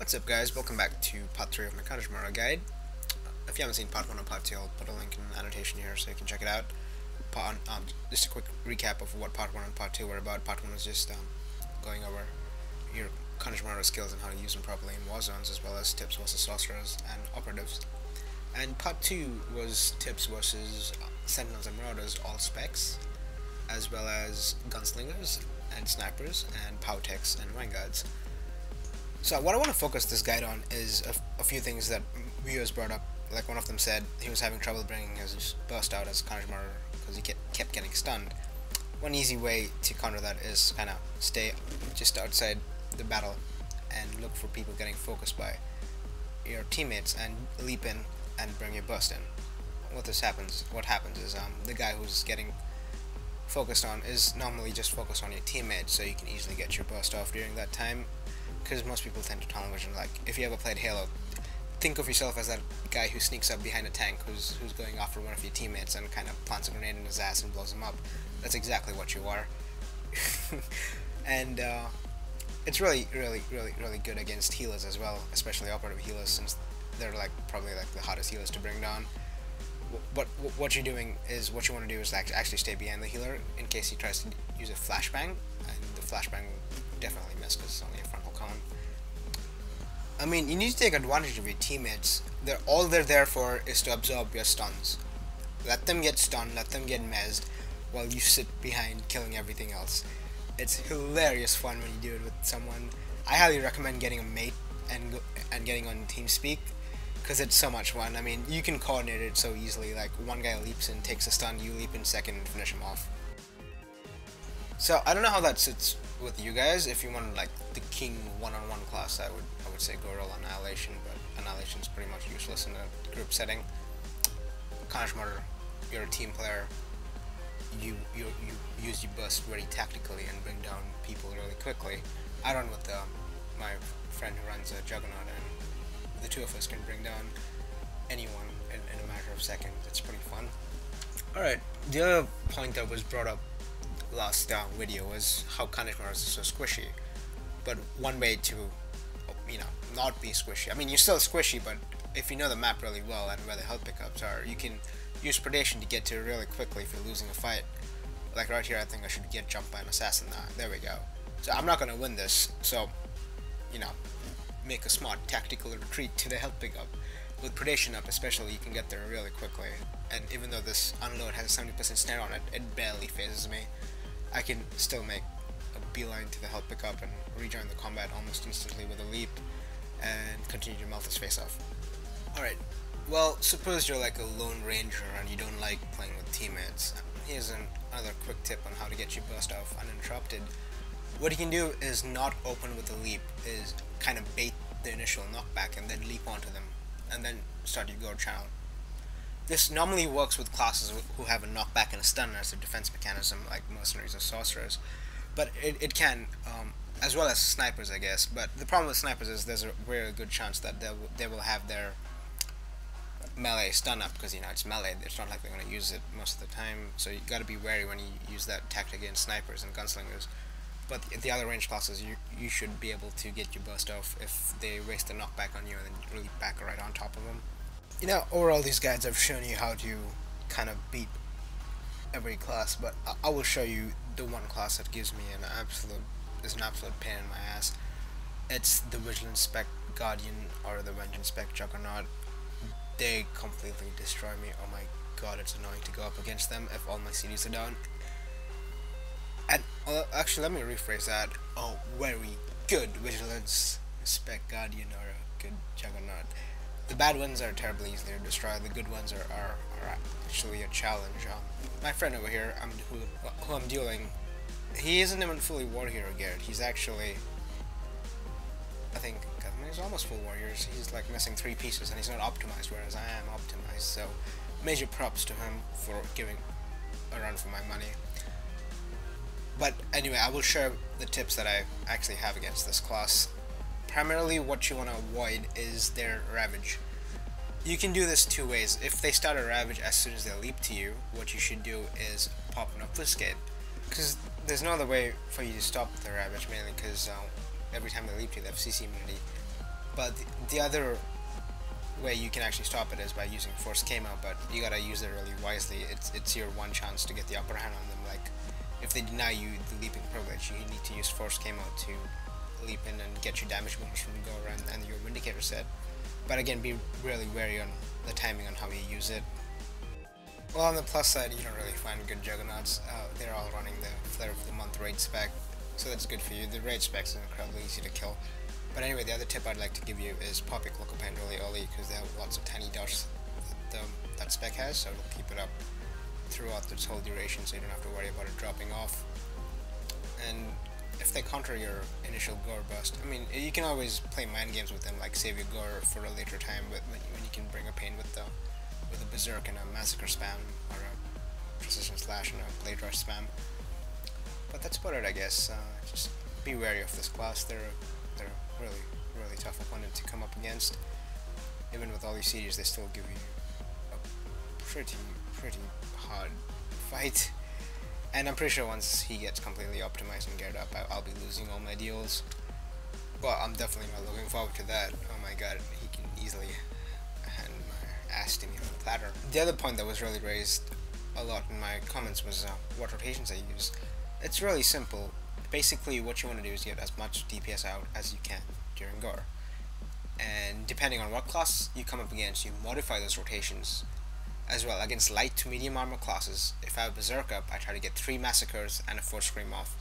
What's up guys, welcome back to part 3 of my Carnage Marauder guide. If you haven't seen part 1 or part 2, I'll put a link in the annotation here so you can check it out. Just a quick recap of what part 1 and part 2 were about. Part 1 was just going over your Carnage Marauder skills and how to use them properly in war zones, as well as tips versus sorcerers and operatives. And part 2 was tips versus sentinels and marauders, all specs, as well as gunslingers and snipers and power techs and vanguards. So what I want to focus this guide on is a few things that viewers brought up. Like one of them said he was having trouble bringing his burst out as Carnage Marauder because he kept getting stunned. One easy way to counter that is kind of stay just outside the battle and look for people getting focused by your teammates and leap in and bring your burst in. What happens is the guy who's getting focused on is normally just focused on your teammates, so you can easily get your burst off during that time. Because most people tend to tunnel vision. Like if you ever played Halo, think of yourself as that guy who sneaks up behind a tank who's going after one of your teammates and kind of plants a grenade in his ass and blows him up. That's exactly what you are. And it's really good against healers as well, especially operative healers, since they're probably the hardest healers to bring down. But what you're doing is, what you want to do is actually stay behind the healer in case he tries to use a flashbang, and the flashbang will definitely miss because it's only a frontal con. I mean, you need to take advantage of your teammates. All they're there for is to absorb your stuns. Let them get stunned, let them get mezzed, while you sit behind killing everything else. It's hilarious fun when you do it with someone. I highly recommend getting a mate and getting on TeamSpeak, because it's so much fun. I mean, you can coordinate it so easily. Like one guy leaps in, takes a stun, you leap in second and finish him off. So I don't know how that sits with you guys. If you want like the king one-on-one class, I would say go roll Annihilation, but Annihilation is pretty much useless in a group setting. Carnage Marauder, you're a team player. You use your burst very tactically and bring down people really quickly. I run with my friend who runs a Juggernaut, and the two of us can bring down anyone in a matter of seconds. It's pretty fun. Alright, the other point that was brought up last video was how Carnage Marauder is so squishy. But one way to, not be squishy. I mean, you're still squishy, but if you know the map really well and where the health pickups are, you can use predation to get to it really quickly if you're losing a fight. Like right here, I think I should get jumped by an assassin now. There we go. So I'm not gonna win this, so, make a smart tactical retreat to the health pickup. With predation up especially, you can get there really quickly. And even though this unload has a 70% snare on it, it barely phases me. I can still make a beeline to the health pickup and rejoin the combat almost instantly with a leap and continue to melt his face off. Alright, well, suppose you're like a lone ranger and you don't like playing with teammates. Here's another quick tip on how to get your burst off uninterrupted. What you can do is not open with a leap, is kind of bait the initial knockback and then leap onto them, and then start your go channel. This normally works with classes who have a knockback and a stun as a defense mechanism, like mercenaries or sorcerers, but it can, as well as snipers, I guess. But the problem with snipers is there's a very good chance that they will have their melee stun up, because it's melee. It's not like they're going to use it most of the time, so you got to be wary when you use that tactic against snipers and gunslingers. But the other range classes, you should be able to get your burst off if they waste a knockback on you and then really back right on top of them. Overall these guides have shown you how to kind of beat every class, but I will show you the one class that gives me an absolute pain in my ass. It's the Vigilance Spec Guardian or the Vengeance Spec Juggernaut. They completely destroy me. Oh my god, it's annoying to go up against them if all my CDs are down. And actually, let me rephrase that. Oh, very good Vigilance Spec Guardian or a good Juggernaut. The bad ones are terribly easily destroyed. The good ones are actually a challenge. My friend over here, who I'm dueling, he isn't even fully war hero geared. He's actually, I think he's almost full warriors. He's like missing 3 pieces and he's not optimized, whereas I am optimized. So major props to him for giving a run for my money. But anyway, I will share the tips that I actually have against this class. Primarily what you want to avoid is their Ravage. You can do this 2 ways. If they start a Ravage as soon as they leap to you, what you should do is pop an Obfuscate. Because there's no other way for you to stop the Ravage, mainly because every time they leap to you, they have CC immunity. But the other way you can actually stop it is by using force camo, but you gotta use it really wisely. It's your one chance to get the upper hand on them. Like, if they deny you the leaping privilege, you need to use force camo to leap in and get your damage bonus from the go around and your Vindicator set. But again, be really wary on the timing on how you use it. Well, on the plus side, you don't really find good Juggernauts. They're all running the Flare of the Month raid spec, so that's good for you. The raid spec is incredibly easy to kill. But anyway, the other tip I'd like to give you is pop your Cloak of Pain really early, because they have lots of tiny dodges that spec has, so it'll keep it up throughout its whole duration, so you don't have to worry about it dropping off. And if they counter your initial gore burst, I mean, you can always play mind games with them, like save your gore for a later time, but when you can bring a pain with a Berserk and a Massacre spam, or a Precision Slash and a Blade Rush spam. But that's about it, I guess. Just be wary of this class. They're really tough opponent to come up against. Even with all these series, they still give you a pretty hard fight. And I'm pretty sure once he gets completely optimized and geared up, I'll be losing all my deals. Well, I'm definitely not looking forward to that. Oh my god, he can easily hand my ass to me on a platter. The other point that was really raised a lot in my comments was what rotations I use. It's really simple. Basically, what you want to do is get as much DPS out as you can during gore. And depending on what class you come up against, you modify those rotations as well. Against light to medium armor classes, if I have Berserk up, I try to get 3 Massacres and a 4 Scream off.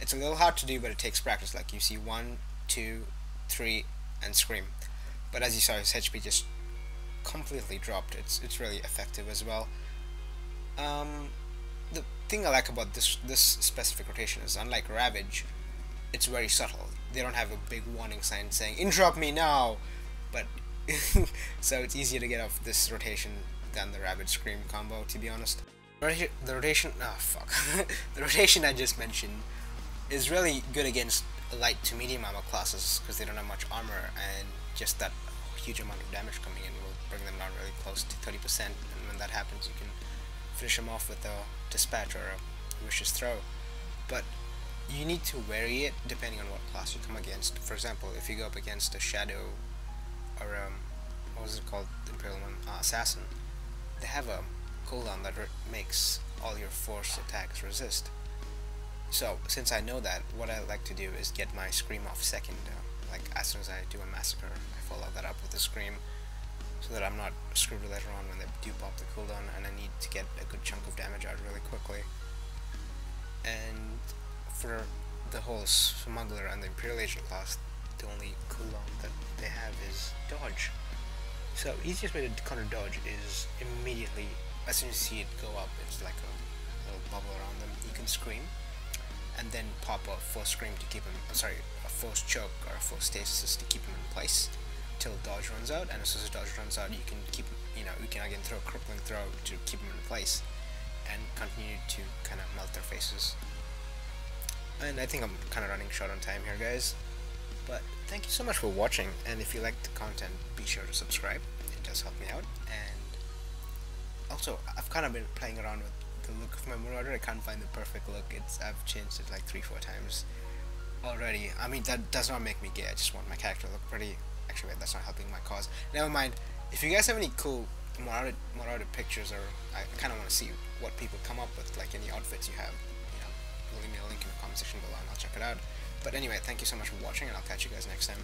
It's a little hard to do, but it takes practice. Like, you see 1, 2, 3, and Scream. But as you saw, his HP just completely dropped. It's really effective as well. The thing I like about this specific rotation is, unlike Ravage, it's very subtle. They don't have a big warning sign saying "interrupt me now," but so it's easier to get off this rotation than the Ravage Scream combo, to be honest. The rotation, the rotation I just mentioned is really good against light to medium armor classes, because they don't have much armor, and just that huge amount of damage coming in will bring them down really close to 30%, and when that happens, you can finish them off with a Dispatch or a Vicious Throw. But you need to vary it depending on what class you come against. For example, if you go up against a Shadow or what was it called, the Imperial one, Assassin, they have a cooldown that makes all your force attacks resist. So since I know that, what I like to do is get my Scream off second. Like, as soon as I do a Massacre, I follow that up with a Scream, so that I'm not screwed later on when they do pop the cooldown and I need to get a good chunk of damage out really quickly. And for the whole Smuggler and the Imperial Agent class, the only cooldown that they have is Dodge. So easiest way to counter Dodge is immediately, as soon as you see it go up, it's like a little bubble around them, you can Scream, and then pop a Force Scream to keep him, a Force Choke or a Force Stasis to keep him in place till Dodge runs out, and as soon as Dodge runs out, you can keep, you can again throw a Crippling Throw to keep them in place, and continue to kind of melt their faces. And I think I'm kind of running short on time here, guys, but thank you so much for watching, and if you like the content, be sure to subscribe. It does help me out. And also, I've kind of been playing around with the look of my Marauder. I can't find the perfect look. I've changed it like 3-4 times already. I mean, that does not make me gay. I just want my character to look pretty. Actually, wait, that's not helping my cause. Never mind. If you guys have any cool Marauder pictures, or I kind of want to see what people come up with, like any outfits you have, leave me a link in the comment section below and I'll check it out. But anyway, thank you so much for watching, and I'll catch you guys next time.